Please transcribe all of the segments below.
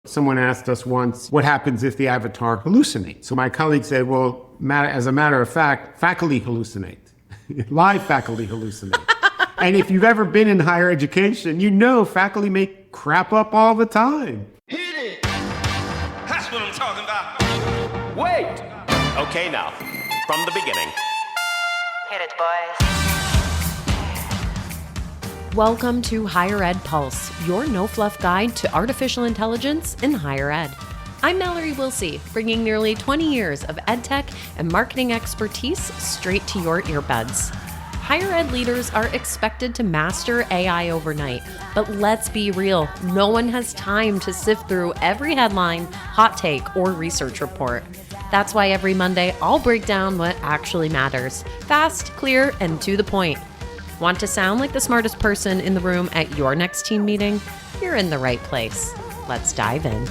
Someone asked us once, what happens if the avatar hallucinates? So my colleague said, well, as a matter of fact, faculty hallucinate. Live faculty hallucinate. And if you've ever been in higher education, you know faculty make crap up all the time. Hit it! That's what I'm talking about. Wait! Okay, now, from the beginning. Hit it, boys. Welcome to Higher Ed Pulse, your no-fluff guide to artificial intelligence in higher ed. I'm Mallory Willsea, bringing nearly 20 years of edtech and marketing expertise straight to your earbuds. Higher ed leaders are expected to master AI overnight, but let's be real, no one has time to sift through every headline, hot take, or research report. That's why every Monday, I'll break down what actually matters, fast, clear, and to the point. Want to sound like the smartest person in the room at your next team meeting? You're in the right place. Let's dive in.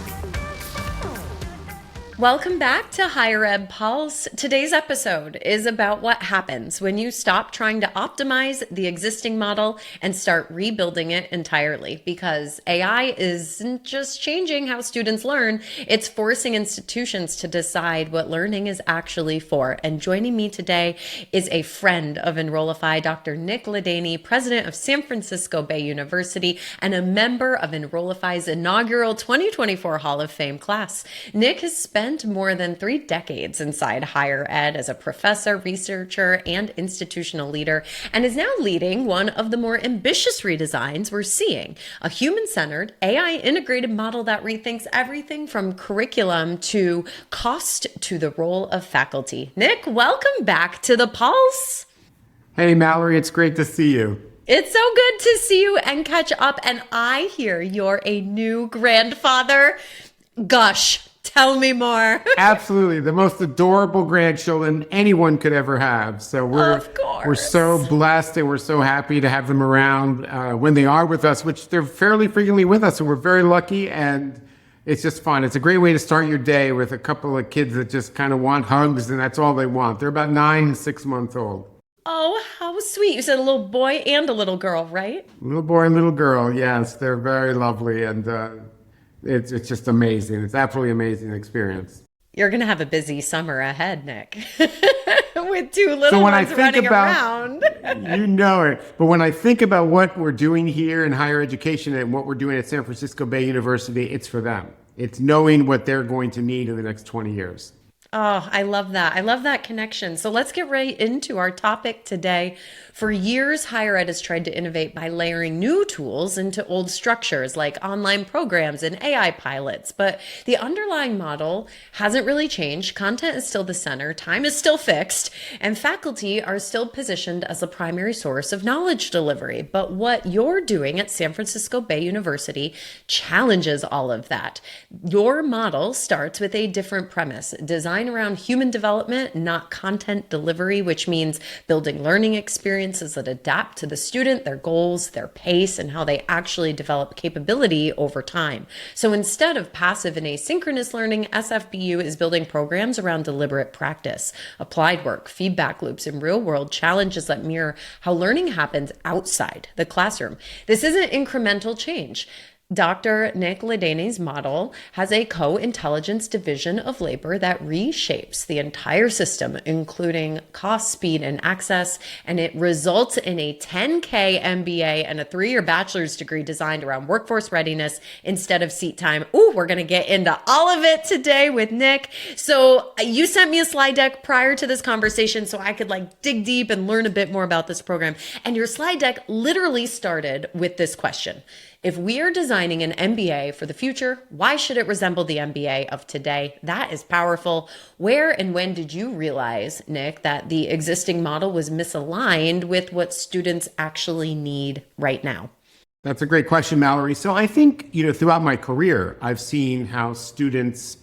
Welcome back to Higher Ed Pulse. Today's episode is about what happens when you stop trying to optimize the existing model and start rebuilding it entirely, because AI isn't just changing how students learn, it's forcing institutions to decide what learning is actually for. And joining me today is a friend of Enrollify, Dr. Nick Ladany, president of San Francisco Bay University and a member of Enrollify's inaugural 2024 Hall of Fame class. Nick has spent more than 3 decades inside higher ed as a professor, researcher, and institutional leader, and is now leading one of the more ambitious redesigns we're seeing, a human-centered, AI-integrated model that rethinks everything from curriculum to cost to the role of faculty. Nick, welcome back to the Pulse. Hey, Mallory, it's great to see you. It's so good to see you and catch up, and I hear you're a new grandfather. Gush. Tell me more. Absolutely. The most adorable grandchildren anyone could ever have. So we're so blessed and we're so happy to have them around when they are with us, which they're fairly frequently with us. So we're very lucky, and it's just fun. It's a great way to start your day with a couple of kids that just kind of want hugs, and that's all they want. They're about 9 and 6 months old. Oh, how sweet. You said a little boy and a little girl, right? Little boy and little girl. Yes, they're very lovely. And it's just amazing. It's absolutely amazing experience. You're going to have a busy summer ahead, Nick, with 2 little ones running around. You know it. But when I think about what we're doing here in higher education and what we're doing at San Francisco Bay University, it's for them. It's knowing what they're going to need in the next 20 years. Oh, I love that. I love that connection. So let's get right into our topic today. For years, higher ed has tried to innovate by layering new tools into old structures like online programs and AI pilots. But the underlying model hasn't really changed. Content is still the center, time is still fixed, and faculty are still positioned as the primary source of knowledge delivery. But what you're doing at San Francisco Bay University challenges all of that. Your model starts with a different premise: design around human development, not content delivery, which means building learning experiences that adapt to the student, their goals, their pace, and how they actually develop capability over time. So instead of passive and asynchronous learning, SFBU is building programs around deliberate practice, applied work, feedback loops, and real-world challenges that mirror how learning happens outside the classroom. This isn't incremental change. Dr. Nick Ladany's model has a co-intelligence division of labor that reshapes the entire system, including cost, speed, and access, and it results in a 10K MBA and a 3-year bachelor's degree designed around workforce readiness instead of seat time. Ooh, we're going to get into all of it today with Nick. So you sent me a slide deck prior to this conversation so I could dig deep and learn a bit more about this program. And your slide deck literally started with this question: if we are designing an MBA for the future, why should it resemble the MBA of today? That is powerful. Where and when did you realize, Nick, that the existing model was misaligned with what students actually need right now? That's a great question, Mallory. So I think, throughout my career, I've seen how students,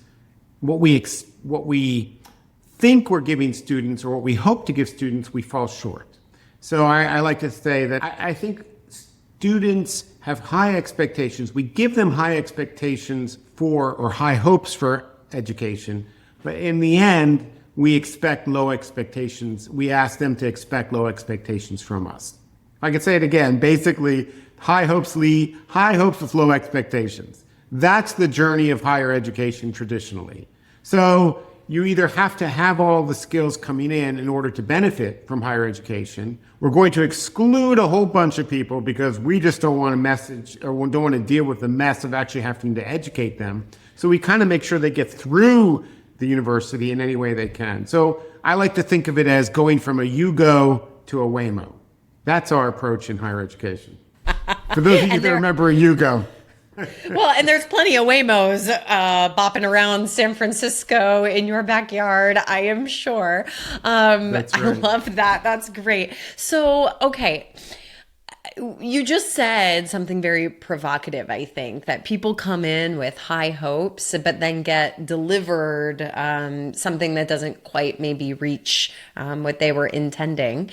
what we think we're giving students or what we hope to give students, we fall short. So I like to say that I think students have high expectations. We give them high expectations or high hopes for education, but in the end, we expect low expectations. We ask them to expect low expectations from us. If I could say it again, basically, high hopes with low expectations. That's the journey of higher education traditionally. So you either have to have all the skills coming in order to benefit from higher education. We're going to exclude a whole bunch of people because we just don't want to message or don't want to deal with the mess of actually having to educate them. So we kind of make sure they get through the university in any way they can. So I like to think of it as going from a Yugo to a Waymo. That's our approach in higher education. For those of you that remember a Yugo. Well, and there's plenty of Waymos bopping around San Francisco in your backyard, I am sure. That's right. I love that. That's great. So, okay. You just said something very provocative, I think, that people come in with high hopes, but then get delivered something that doesn't quite maybe reach what they were intending.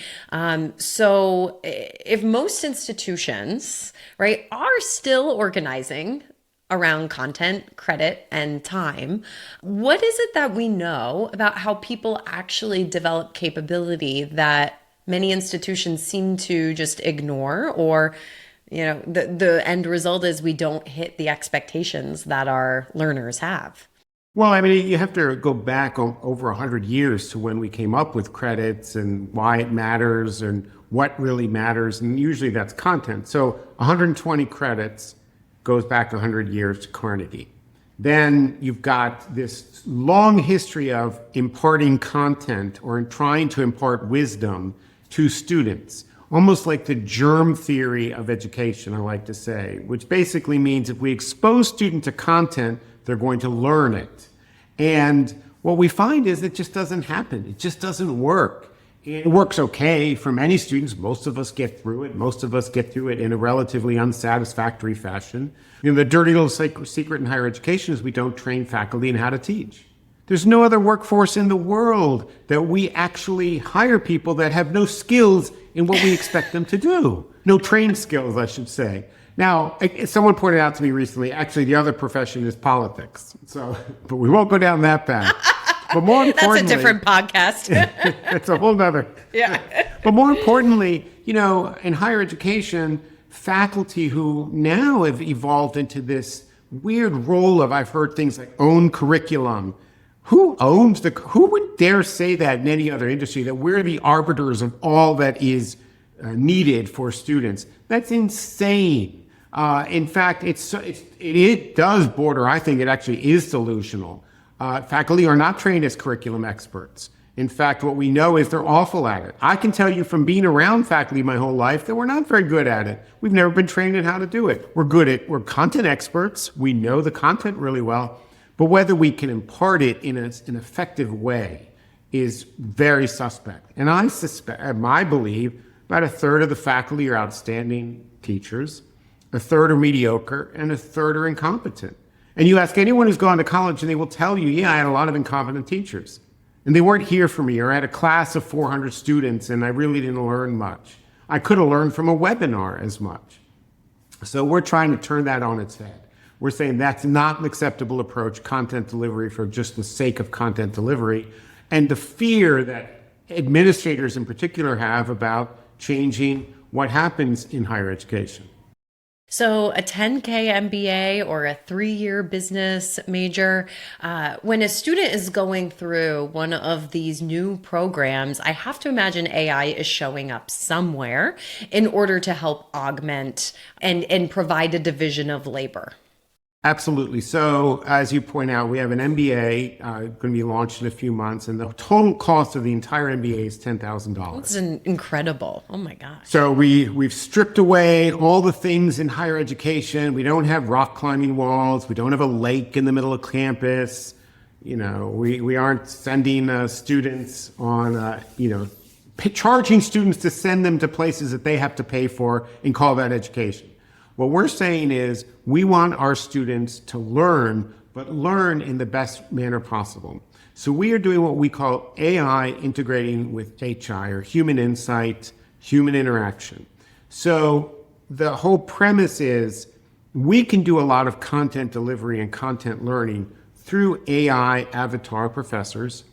So if most institutions, right, are still organizing around content, credit, and time, what is it that we know about how people actually develop capability that many institutions seem to just ignore, or, you know, the end result is we don't hit the expectations that our learners have? Well, I mean, you have to go back over 100 years to when we came up with credits and why it matters and what really matters. And usually that's content. So 120 credits goes back 100 years to Carnegie. Then you've got this long history of imparting content or in trying to impart wisdom to students, almost like the germ theory of education, I like to say, which basically means if we expose students to content, they're going to learn it. And what we find is it just doesn't happen. It just doesn't work. It works okay for many students. Most of us get through it. Most of us get through it in a relatively unsatisfactory fashion. You know, the dirty little secret in higher education is we don't train faculty in how to teach. There's no other workforce in the world that we actually hire people that have no skills in what we expect them to do. No trained skills, I should say. Now, someone pointed out to me recently, actually the other profession is politics. So, but we won't go down that path. But more importantly, that's a different podcast. It's a whole nother. Yeah. But more importantly, you know, in higher education, faculty who now have evolved into this weird role of, I've heard things like own curriculum. Who would dare say that in any other industry, that we're the arbiters of all that is needed for students? That's insane. In fact, it does border, I think it actually is delusional. Faculty are not trained as curriculum experts. In fact, what we know is they're awful at it. I can tell you from being around faculty my whole life that we're not very good at it. We've never been trained in how to do it. We're content experts. We know the content really well. But whether we can impart it in an effective way is very suspect. And I believe about a third of the faculty are outstanding teachers, a third are mediocre, and a third are incompetent. And you ask anyone who's gone to college and they will tell you, yeah, I had a lot of incompetent teachers. And they weren't here for me, or I had a class of 400 students and I really didn't learn much. I could have learned from a webinar as much. So we're trying to turn that on its head. We're saying that's not an acceptable approach, content delivery for just the sake of content delivery. And the fear that administrators in particular have about changing what happens in higher education. So a 10K MBA or a 3-year business major, when a student is going through one of these new programs, I have to imagine AI is showing up somewhere in order to help augment and provide a division of labor. Absolutely. So as you point out, we have an MBA going to be launched in a few months, and the total cost of the entire MBA is $10,000. That's incredible. Oh my gosh. So we've stripped away all the things in higher education. We don't have rock climbing walls. We don't have a lake in the middle of campus. You know, we aren't sending students on, charging students to send them to places that they have to pay for and call that education. What we're saying is we want our students to learn, but learn in the best manner possible. So we are doing what we call AI integrating with HI, or human insight, human interaction. So the whole premise is we can do a lot of content delivery and content learning through AI avatar professors,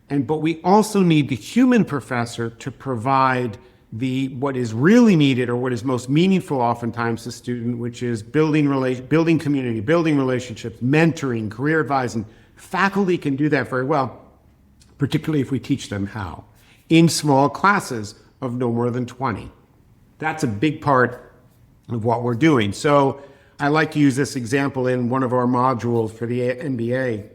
but we also need the human professor to provide what is really needed or what is most meaningful oftentimes to student, which is building community, building relationships, mentoring, career advising. Faculty can do that very well, particularly if we teach them how, in small classes of no more than 20. That's a big part of what we're doing. So I like to use this example in one of our modules for the MBA.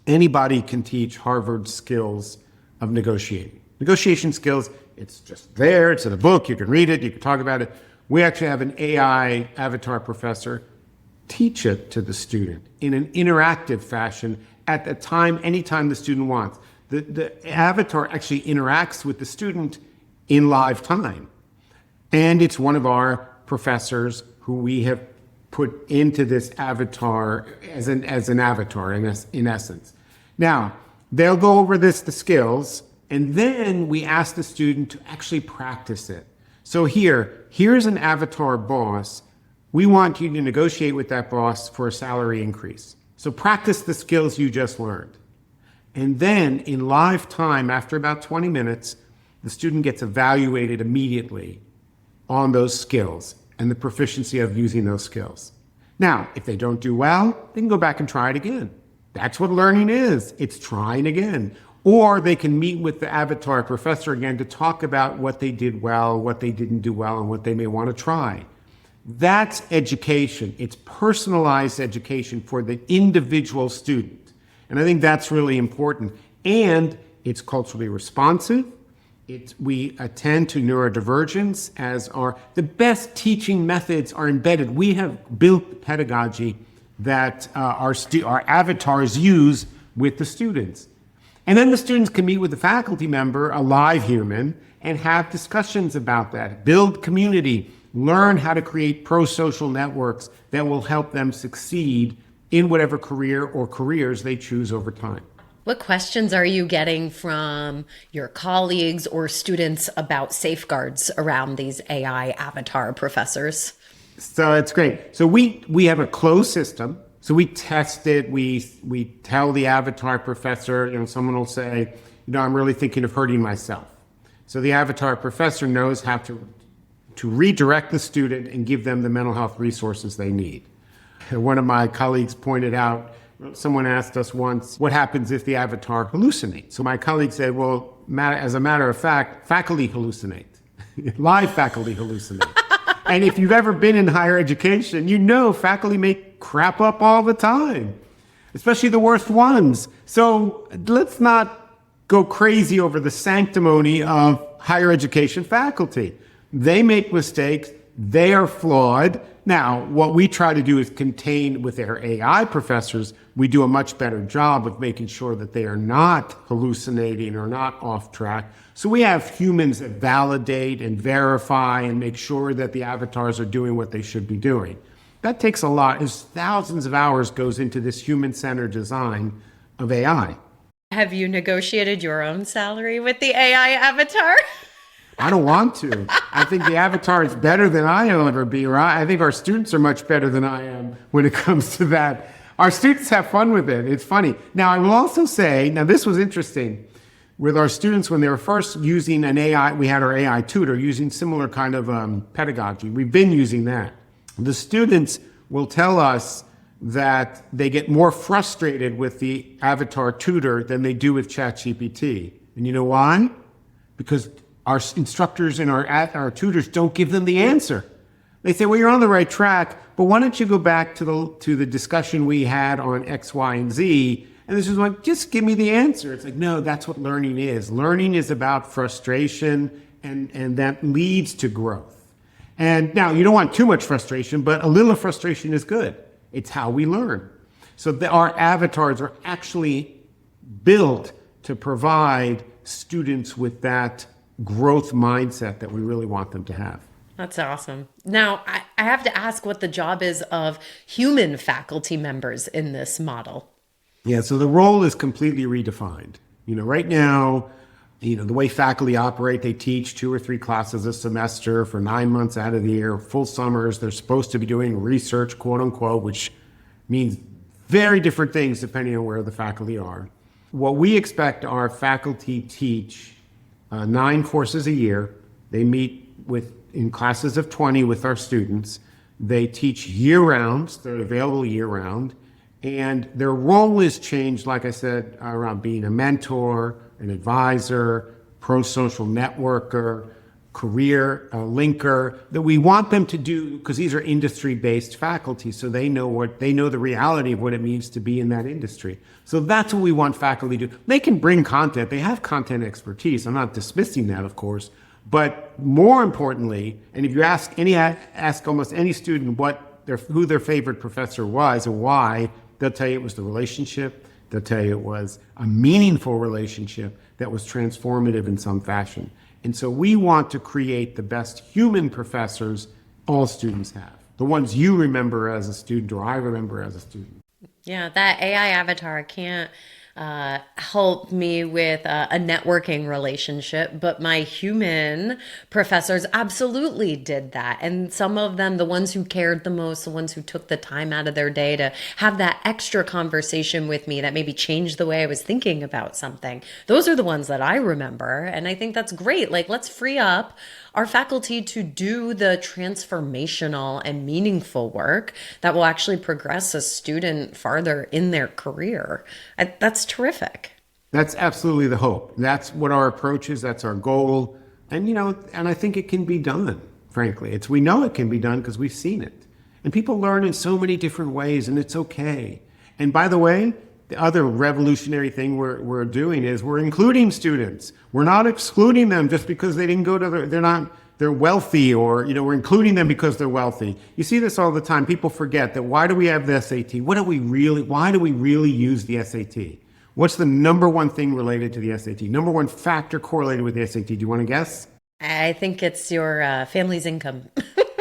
Anybody can teach Harvard skills of negotiating. Negotiation skills, it's just there, it's in a book, you can read it, you can talk about it. We actually have an AI avatar professor teach it to the student in an interactive fashion at the time, anytime the student wants. The avatar actually interacts with the student in live time. And it's one of our professors who we have put into this avatar as an avatar in essence. Now, they'll go over the skills, and then we ask the student to actually practice it. So here's an avatar boss. We want you to negotiate with that boss for a salary increase. So practice the skills you just learned. And then in live time, after about 20 minutes, the student gets evaluated immediately on those skills and the proficiency of using those skills. Now, if they don't do well, they can go back and try it again. That's what learning is. It's trying again. Or they can meet with the avatar professor again to talk about what they did well, what they didn't do well, and what they may want to try. That's education. It's personalized education for the individual student. And I think that's really important. And it's culturally responsive. We attend to neurodivergence as the best teaching methods are embedded. We have built pedagogy that our avatars use with the students. And then the students can meet with the faculty member, a live human, and have discussions about that, build community, learn how to create pro-social networks that will help them succeed in whatever career or careers they choose over time. What questions are you getting from your colleagues or students about safeguards around these AI avatar professors? So it's great. So we have a closed system. So we test it. We tell the avatar professor, someone will say, I'm really thinking of hurting myself. So the avatar professor knows how to redirect the student and give them the mental health resources they need. One of my colleagues pointed out, someone asked us once, what happens if the avatar hallucinates? So my colleague said, well, as a matter of fact, faculty hallucinate. Live faculty hallucinate. And if you've ever been in higher education, faculty make crap up all the time, especially the worst ones. So let's not go crazy over the sanctimony of higher education faculty. They make mistakes. They are flawed. Now, what we try to do is contain with our AI professors. We do a much better job of making sure that they are not hallucinating or not off track. So we have humans that validate and verify and make sure that the avatars are doing what they should be doing. That takes a lot. There's thousands of hours goes into this human-centered design of AI. Have you negotiated your own salary with the AI avatar? I don't want to. I think the avatar is better than I'll ever be, right? I think our students are much better than I am when it comes to that. Our students have fun with it. It's funny. Now, I will also say, this was interesting. With our students, when they were first using an AI, we had our AI tutor using similar kind of pedagogy. We've been using that. The students will tell us that they get more frustrated with the avatar tutor than they do with ChatGPT. And you know why? Because our instructors and our tutors don't give them the answer. They say, well, you're on the right track, but why don't you go back to the discussion we had on X, Y, and Z? And this is like, just give me the answer. It's like, no, that's what learning is. Learning is about frustration, and that leads to growth. And now, you don't want too much frustration, but a little frustration is good. It's how we learn. So our avatars are actually built to provide students with that growth mindset that we really want them to have. That's awesome. Now, I have to ask what the job is of human faculty members in this model. Yeah, so the role is completely redefined. Right now, the way faculty operate, they teach 2 or 3 classes a semester for 9 months out of the year, full summers. They're supposed to be doing research, quote unquote, which means very different things depending on where the faculty are. What we expect our faculty teach 9 courses a year They meet in classes of 20 with our students. They teach year-round, so they're available year-round. And their role is changed, like I said, around being a mentor, an advisor, pro-social networker, career linker, that we want them to do, because these are industry-based faculty, so they know the reality of what it means to be in that industry. So that's what we want faculty to do. They can bring content. They have content expertise. I'm not dismissing that, of course. But more importantly, and if you ask almost any student who their favorite professor was and why, they'll tell you it was the relationship. They'll tell you it was a meaningful relationship that was transformative in some fashion. And so we want to create the best human professors all students have, the ones you remember as a student or I remember as a student. Yeah, that AI avatar can't help me with a networking relationship, but my human professors absolutely did that. And some of them, the ones who cared the most, the ones who took the time out of their day to have that extra conversation with me that maybe changed the way I was thinking about something, those are the ones that I remember. And I think that's great. Like, let's free up our faculty to do the transformational and meaningful work that will actually progress a student farther in their career. That's terrific. That's absolutely the hope. That's what our approach is. That's our goal. And, and I think it can be done, frankly. We know it can be done because we've seen it. And people learn in so many different ways, and it's okay. And by the way, the other revolutionary thing we're doing is we're including students. We're not excluding them just because they didn't go to they're wealthy, or, we're including them because they're wealthy. You see this all the time. People forget that. Why do we have the SAT? Why do we really use the SAT? What's the number one thing related to the SAT? Number one factor correlated with the SAT. Do you want to guess? I think it's your family's income.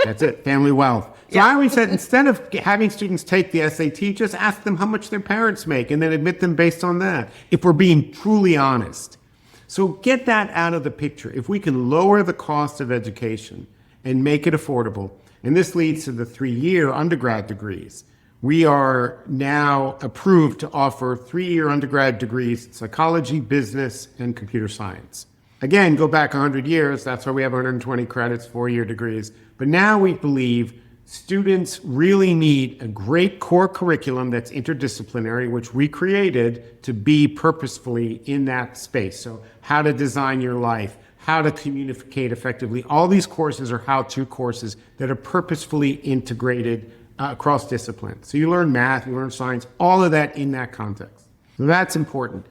That's it, family wealth. So I always said, instead of having students take the SAT, just ask them how much their parents make and then admit them based on that, if we're being truly honest. So get that out of the picture. If we can lower the cost of education and make it affordable, and this leads to the 3-year undergrad degrees. We are now approved to offer 3-year undergrad degrees, psychology, business, and computer science. Again, go back 100 years, that's why we have 120 credits, 4-year degrees. But now we believe students really need a great core curriculum that's interdisciplinary, which we created to be purposefully in that space. So how to design your life, how to communicate effectively. All these courses are how-to courses that are purposefully integrated across disciplines. So you learn math, you learn science, all of that in that context. So that's important.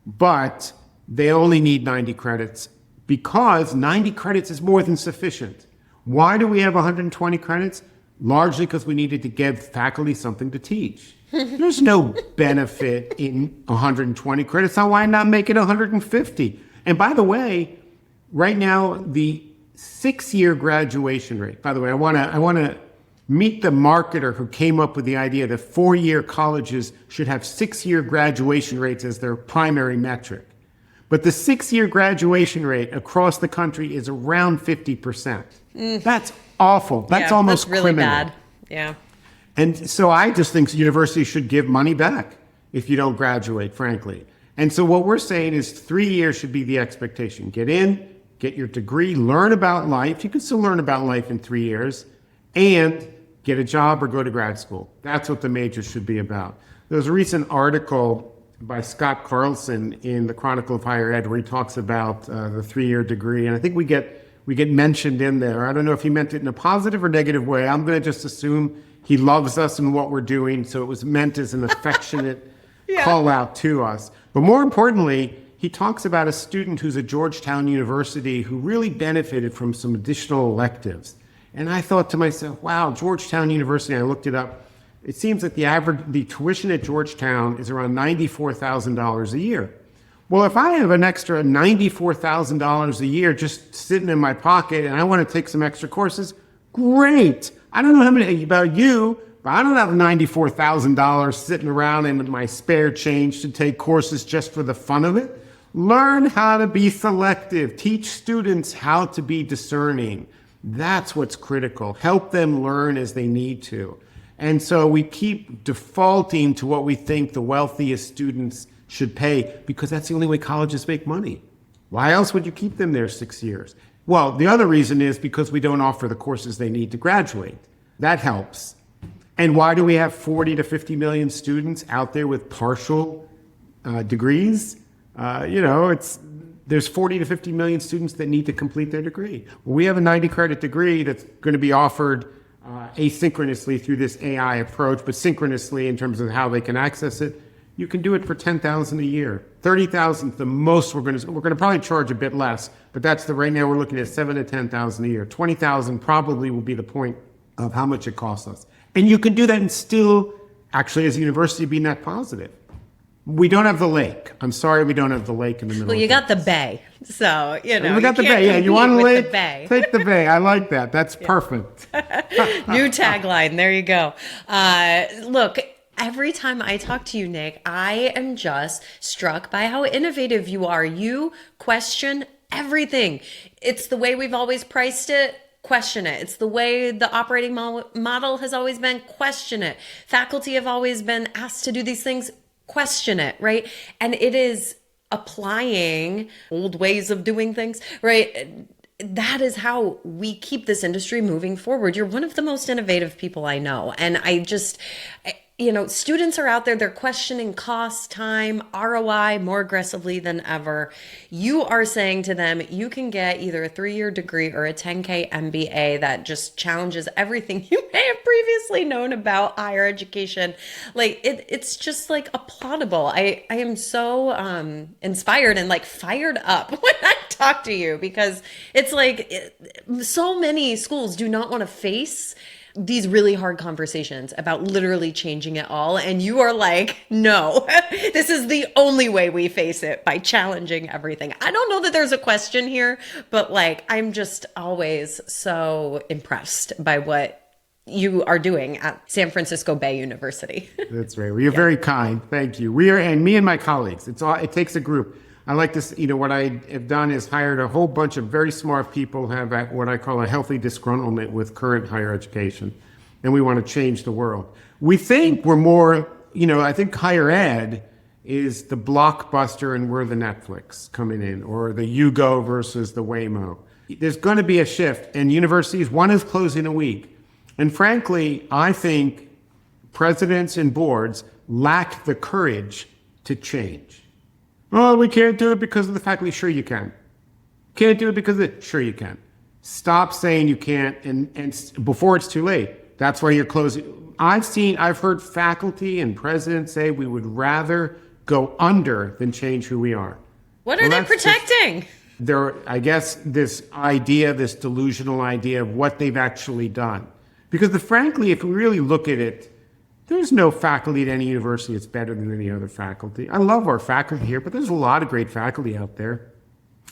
But they only need 90 credits because 90 credits is more than sufficient. Why do we have 120 credits? Largely because we needed to give faculty something to teach. There's no benefit in 120 credits. So why not make it 150? And by the way, right now, the 6-year graduation rate, by the way, I want to meet the marketer who came up with the idea that 4-year colleges should have 6-year graduation rates as their primary metric. But the 6-year graduation rate across the country is around 50%. That's awful. That's almost that's really criminal. bad. Yeah. And so I just think universities should give money back if you don't graduate, frankly. And so what we're saying is 3 years should be the expectation. Get in, get your degree, learn about life. You can still learn about life in 3 years, and get a job or go to grad school. That's what the major should be about. There was a recent article by Scott Carlson in the Chronicle of Higher Ed where he talks about the 3-year degree. And I think we get mentioned in there. I don't know if he meant it in a positive or negative way. I'm going to just assume he loves us and what we're doing. So it was meant as an affectionate call out to us. But more importantly, he talks about a student who's at Georgetown University who really benefited from some additional electives. And I thought to myself, wow, Georgetown University, I looked it up. It seems that the tuition at Georgetown is around $94,000 a year. Well, if I have an extra $94,000 a year just sitting in my pocket and I want to take some extra courses, great. I don't know how many about you, but I don't have $94,000 sitting around in my spare change to take courses just for the fun of it. Learn how to be selective. Teach students how to be discerning. That's what's critical. Help them learn as they need to. And so we keep defaulting to what we think the wealthiest students should pay because that's the only way colleges make money. Why else would you keep them there 6 years? Well, the other reason is because we don't offer the courses they need to graduate. That helps. And why do we have 40 to 50 million students out there with partial degrees? There's 40 to 50 million students that need to complete their degree. Well, we have a 90 credit degree that's going to be offered asynchronously through this AI approach, but synchronously in terms of how they can access it. You can do it for $10,000 a year. $30,000 the most we're going to probably charge a bit less, but right now we're looking at $7,000 to $10,000 a year. $20,000 probably will be the point of how much it costs us. And you can do that and still actually as a university be net positive. We don't have the lake. I'm sorry we don't have the lake in the middle. Well, you got the bay. So, We got the bay. Yeah, you want a lake? The bay. Take the bay. I like that. That's perfect. New tagline. There you go. Look, every time I talk to you, Nick, I am just struck by how innovative you are. You question everything. It's the way we've always priced it. Question it. It's the way the operating model has always been. Question it. Faculty have always been asked to do these things. Question it, right? And it is applying old ways of doing things, right? That is how we keep this industry moving forward. You're one of the most innovative people I know. And students are out there, they're questioning cost, time, ROI more aggressively than ever. You are saying to them, you can get either a 3-year degree or a 10K MBA that just challenges everything you may have previously known about higher education. Like it's just like applaudable. I am so inspired and like fired up when I talk to you because it's like so many schools do not want to face these really hard conversations about literally changing it all. And you are like, no, this is the only way we face it, by challenging everything. I don't know that there's a question here, but like, I'm just always so impressed by what you are doing at San Francisco Bay University. That's right. Well, you're very kind. Thank you. And me and my colleagues, it takes a group. I like this, what I have done is hired a whole bunch of very smart people who have what I call a healthy disgruntlement with current higher education. And we want to change the world. We think we're more, I think higher ed is the Blockbuster and we're the Netflix coming in, or the Yugo versus the Waymo. There's going to be a shift, and universities, one is closing a week. And frankly, I think presidents and boards lack the courage to change. Oh, we can't do it because of the faculty. Sure you can. Can't do it because of it. Sure you can. Stop saying you can't and before it's too late. That's why you're closing. I've heard faculty and presidents say we would rather go under than change who we are. What are they protecting? I guess this delusional idea of what they've actually done. Because frankly, if we really look at it, there's no faculty at any university that's better than any other faculty. I love our faculty here, but there's a lot of great faculty out there.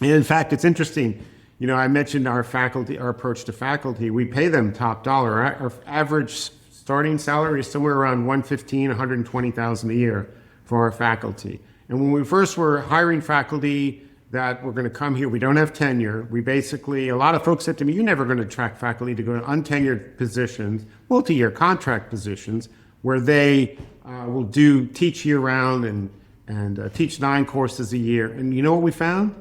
And in fact, it's interesting. I mentioned our approach to faculty. We pay them top dollar. Our average starting salary is somewhere around $115,000, $120,000 a year for our faculty. And when we first were hiring faculty that were going to come here, we don't have tenure. A lot of folks said to me, you're never going to attract faculty to go to untenured positions, multi-year contract positions, where they will teach year-round and teach 9 courses a year. And you know what we found?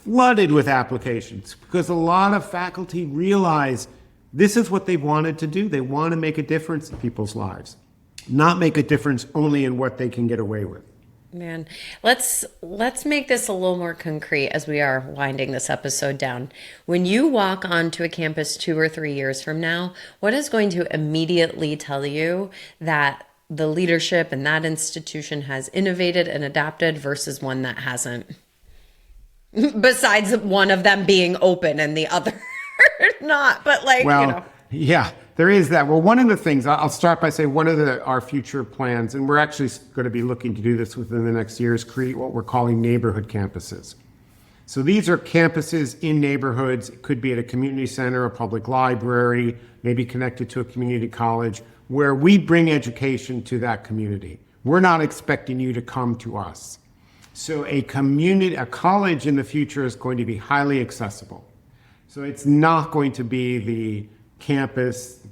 Flooded with applications, because a lot of faculty realize this is what they wanted to do. They want to make a difference in people's lives, not make a difference only in what they can get away with. Man, let's make this a little more concrete as we are winding this episode down. When you walk onto a campus 2 or 3 years from now, what is going to immediately tell you that the leadership in that institution has innovated and adapted versus one that hasn't? Besides one of them being open and the other not, but Yeah, there is that. Well, one of the things, I'll start by saying one of our future plans, and we're actually going to be looking to do this within the next year, is create what we're calling neighborhood campuses. So these are campuses in neighborhoods. It could be at a community center, a public library, maybe connected to a community college, where we bring education to that community. We're not expecting you to come to us. So a college in the future is going to be highly accessible. So it's not going to be the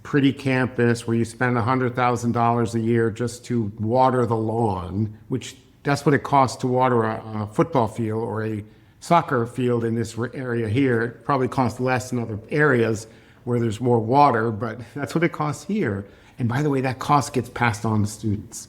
pretty campus where you spend $100,000 a year just to water the lawn, which that's what it costs to water a football field or a soccer field in this area here. It probably costs less in other areas where there's more water, but that's what it costs here. And by the way, that cost gets passed on to students.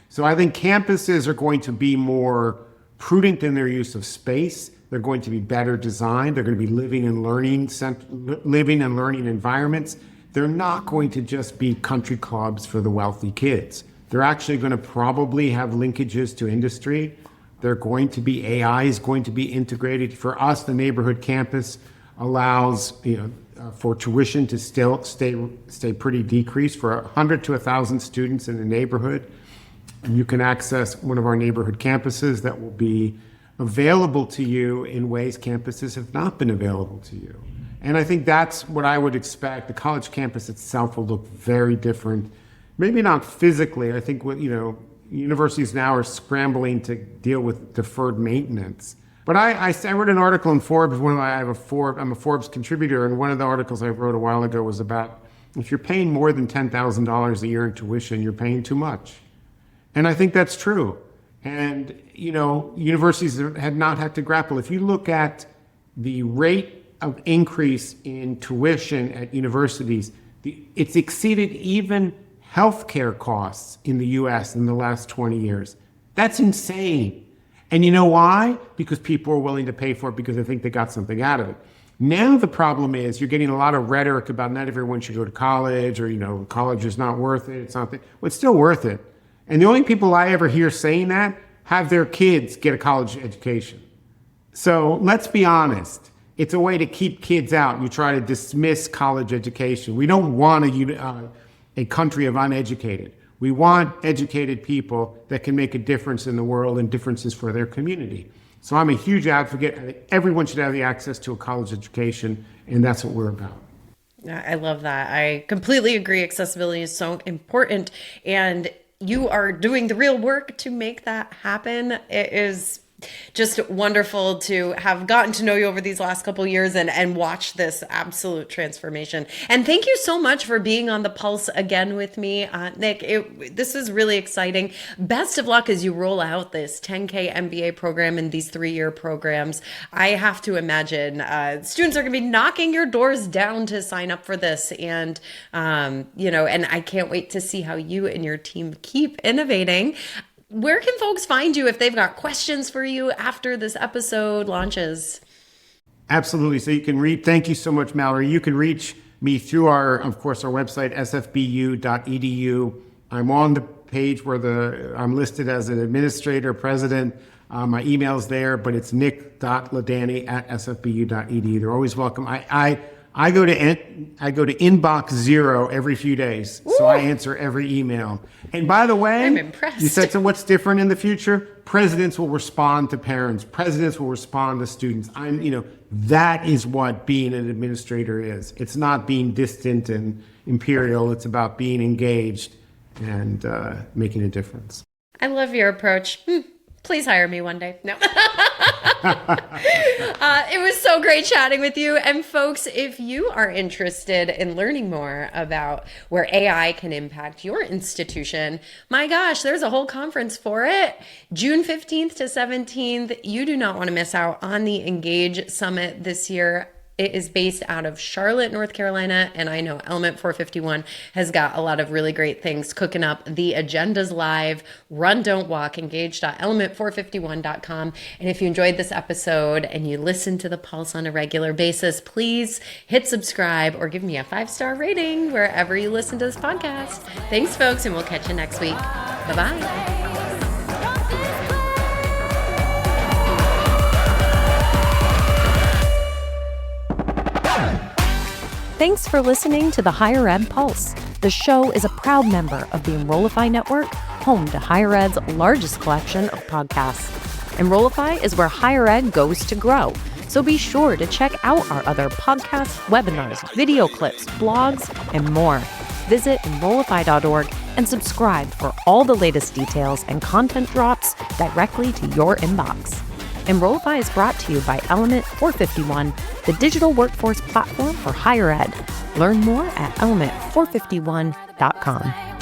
So I think campuses are going to be more prudent in their use of space. They're going to be better designed. They're going to be living and learning environments. They're not going to just be country clubs for the wealthy kids. They're actually going to probably have linkages to industry. They're going to be, AI is going to be integrated. For us, the neighborhood campus allows, for tuition to still stay pretty decreased. For 100 to 1,000 students in the neighborhood, you can access one of our neighborhood campuses that will be available to you in ways campuses have not been available to you. And I think that's what I would expect. The college campus itself will look very different. Maybe not physically. I think universities now are scrambling to deal with deferred maintenance. But I wrote an article in Forbes. I'm a Forbes contributor, and one of the articles I wrote a while ago was about if you're paying more than $10,000 a year in tuition, you're paying too much. And I think that's true. And, universities had not had to grapple. If you look at the rate of increase in tuition at universities, it's exceeded even healthcare costs in the US in the last 20 years. That's insane. And you know why? Because people are willing to pay for it because they think they got something out of it. Now the problem is you're getting a lot of rhetoric about not everyone should go to college, or, college is not worth it. It's not. Well, it's still worth it. And the only people I ever hear saying that have their kids get a college education. So let's be honest. It's a way to keep kids out. You try to dismiss college education. We don't want a country of uneducated. We want educated people that can make a difference in the world and differences for their community. So I'm a huge advocate. I think everyone should have the access to a college education, and that's what we're about. I love that. I completely agree. Accessibility is so important, and you are doing the real work to make that happen. It is just wonderful to have gotten to know you over these last couple of years and watch this absolute transformation. And thank you so much for being on the Pulse again with me, Nick. This is really exciting. Best of luck as you roll out this 10K MBA program and these 3-year programs. I have to imagine students are going to be knocking your doors down to sign up for this. And, and I can't wait to see how you and your team keep innovating. Where can folks find you if they've got questions for you after this episode launches? Absolutely. So you can thank you so much, Mallory. You can reach me through our website, sfbu.edu. I'm on the page where I'm listed as an administrator, president. My email's there, but it's nick.ladany@sfbu.edu. They're always welcome. I go to inbox 0 every few days, so I answer every email. And by the way, I'm impressed. You said, so what's different in the future? Presidents will respond to parents. Presidents will respond to students. That is what being an administrator is. It's not being distant and imperial. It's about being engaged and making a difference. I love your approach. Please hire me one day. No. It was so great chatting with you. And folks, if you are interested in learning more about where AI can impact your institution, my gosh, there's a whole conference for it. June 15th to 17th. You do not want to miss out on the Engage Summit this year. It is based out of Charlotte, North Carolina, and I know Element 451 has got a lot of really great things cooking up. The agenda's live. Run, don't walk. Engage.element451.com. And if you enjoyed this episode and you listen to The Pulse on a regular basis, please hit subscribe or give me a 5-star rating wherever you listen to this podcast. Thanks, folks, and we'll catch you next week. Bye-bye. Thanks for listening to the Higher Ed Pulse. The show is a proud member of the Enrollify Network, home to Higher Ed's largest collection of podcasts. Enrollify is where higher ed goes to grow. So be sure to check out our other podcasts, webinars, video clips, blogs, and more. Visit Enrollify.org and subscribe for all the latest details and content drops directly to your inbox. Enrollify is brought to you by Element 451, the digital workforce platform for higher ed. Learn more at element451.com.